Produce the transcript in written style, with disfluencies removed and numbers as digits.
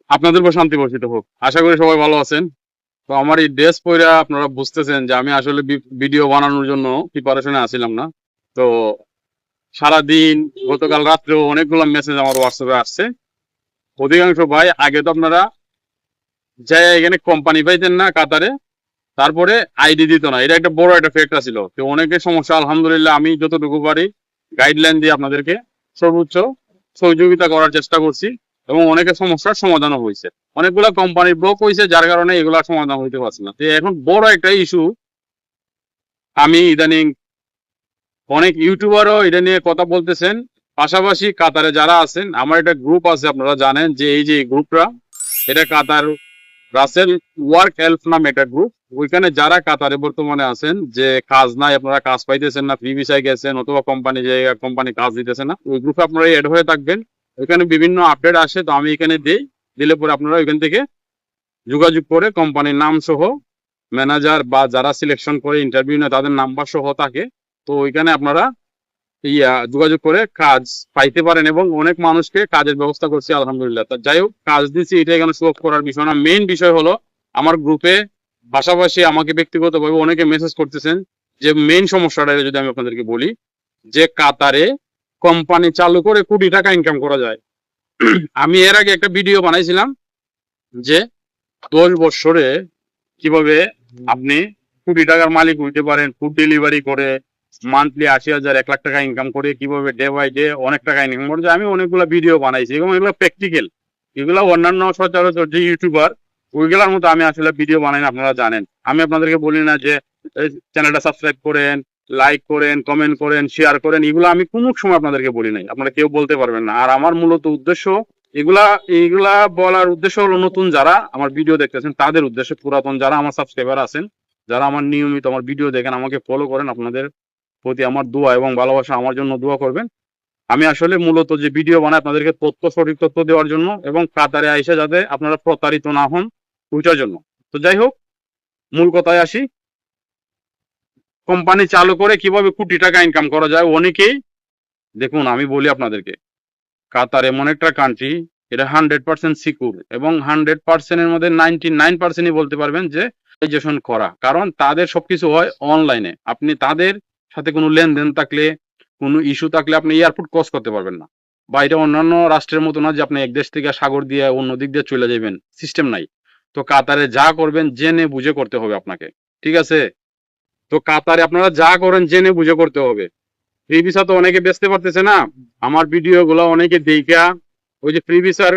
আপনাদের উপর শান্তি বর্ষিত হোক। আশা করি সবাই ভালো আছেন। তো আমার এই ড্রেস পইরা আপনারা বুঝতেছেন যে আমি আসলে ভিডিও বানানোর জন্য প্রিপারেশনে আছিলাম না। তো সারাদিন গতকাল রাত্রেও অনেকগুলো মেসেজ আমার হোয়াটসঅ্যাপে আসছে। অধিকাংশ ভাই আগে তো আপনারা যাই এখানে কোম্পানি পাইতেন না কাতারে, তারপরে আইডি দিত না, এটা একটা বড় একটা ফ্যাক্টর ছিল। তো অনেকের সমস্যা, আলহামদুলিল্লাহ আমি যতটুকু পারি গাইডলাইন দিয়ে আপনাদেরকে সর্বোচ্চ সহযোগিতা করার চেষ্টা করছি, এবং অনেকের সমস্যার সমাধানও হয়েছে। অনেকগুলা কোম্পানি ব্লক হয়েছে, যার কারণে এগুলা সমাধান হইতে পারছে না। তো এখন বড় একটা ইস্যু, আমি ইদানিং অনেক ইউটিউবারও এটা নিয়ে কথা বলতেছেন। পাশাপাশি কাতারে যারা আছেন, আমার একটা গ্রুপ আছে, আপনারা জানেন যে এই যে গ্রুপটা, এটা কাতার রাসেল ওয়ার্ক হেল্প নামে একটা গ্রুপ। ওইখানে যারা কাতারে বর্তমানে আছেন, যে কাজ নাই, আপনারা কাজ পাইতেছেন না, ফ্রি ভিসায় গেছেন, অথবা কোম্পানি কাজ দিতেছে না, ওই গ্রুপে আপনারা এড হয়ে থাকবেন। ওইখানে বিভিন্ন আপডেট আসে, তো আমি এখানে দিই। দিলে পরে আপনারা ওইখান থেকে যোগাযোগ করে কোম্পানির নাম সহ, ম্যানেজার বা যারা সিলেকশন করে ইন্টারভিউ নেয় তাদের নাম্বার সহ থাকে। তো ওইখানে আপনারা যোগাযোগ করে কাজ পাইতে পারেন, এবং অনেক মানুষকে কাজের ব্যবস্থা করছি আলহামদুলিল্লাহ। তা যাই হোক, কাজ দিচ্ছি এটা এখানে শো অফ করার বিষয় না। মেইন বিষয় হলো আমার গ্রুপে পাশাপাশি আমাকে ব্যক্তিগতভাবে অনেকে মেসেজ করতেছেন, যে মেইন সমস্যাটা যদি আমি আপনাদেরকে বলি, যে কাতারে কোম্পানি চালু করে কোটি টাকা ইনকাম করা যায়। আমি এর আগে একটা ভিডিও বানাইছিলাম যে 10 বছরে কিভাবে আপনি কোটি টাকার মালিক হইতে পারেন, ফুড ডেলিভারি করে মান্থলি 80,000 1 লাখ টাকা ইনকাম করে কিভাবে ডে বাই ডে অনেক টাকা ইনকাম করে। আমি অনেকগুলো ভিডিও বানাইছি, এবং এগুলো প্র্যাকটিক্যাল। এগুলো অন্যান্য সচরাচর যে ইউটিউবার, ওইগুলোর মতো আমি আসলে ভিডিও বানাই না, আপনারা জানেন। আমি আপনাদেরকে বলি না যে চ্যানেলটা সাবস্ক্রাইব করেন, লাইক করেন, কমেন্ট করেন, শেয়ার করেন, এগুলো আমি কোনো সময় আপনাদেরকে বলি নাই, আপনারা কেউ বলতে পারবেন না। আর আমার মূলত উদ্দেশ্য, এগুলা এইগুলা বলার উদ্দেশ্য হলো নতুন যারা আমার ভিডিও দেখতেছেন তাদের উদ্দেশ্যে। পুরাতন যারা আমার সাবস্ক্রাইবার আছেন, যারা আমার নিয়মিত আমার ভিডিও দেখেন, আমাকে ফলো করেন, আপনাদের প্রতি আমার দোয়া এবং ভালোবাসা, আমার জন্য দোয়া করবেন। আমি আসলে মূলত যে ভিডিও বানাই আপনাদেরকে সঠিক তথ্য দেওয়ার জন্য, এবং কাতারে আইসা যাতে আপনারা প্রতারিত না হন, ওইটার জন্য। তো যাই হোক, মূল কথায় আসি। কোম্পানি চালু করে কিভাবে কোটি টাকা ইনকাম করা যায় অনেকেই, দেখুন আমি বলি আপনাদেরকে, কাতার এমন একটা কান্ট্রি, এটা 100% সিকিউর, এবং 100%-এর মধ্যে 99%ই বলতে পারবেন যে রেজিস্ট্রেশন করা। কারণ তাদের সবকিছু হয় অনলাইনে। আপনি তাদের সাথে কোনো লেনদেন থাকলে, কোনো ইস্যু থাকলে আপনি এয়ারপোর্ট ক্রস করতে পারবেন না। বা এটা অন্যান্য রাষ্ট্রের মতো না যে আপনি এক দেশ থেকে সাগর দিয়ে অন্য দিক দিয়ে চলে যাবেন, সিস্টেম নাই। তো কাতারে যা করবেন জেনে বুঝে করতে হবে আপনাকে, ঠিক আছে? তো কাতারে আপনারা যা করেন জেনে বুঝে করতে হবে। ফ্রি ভিসা তো অনেকে বেচতে পারতেছে না। আমার ভিডিও গুলো অনেকে দেখা ওই যে ফ্রি ভিসার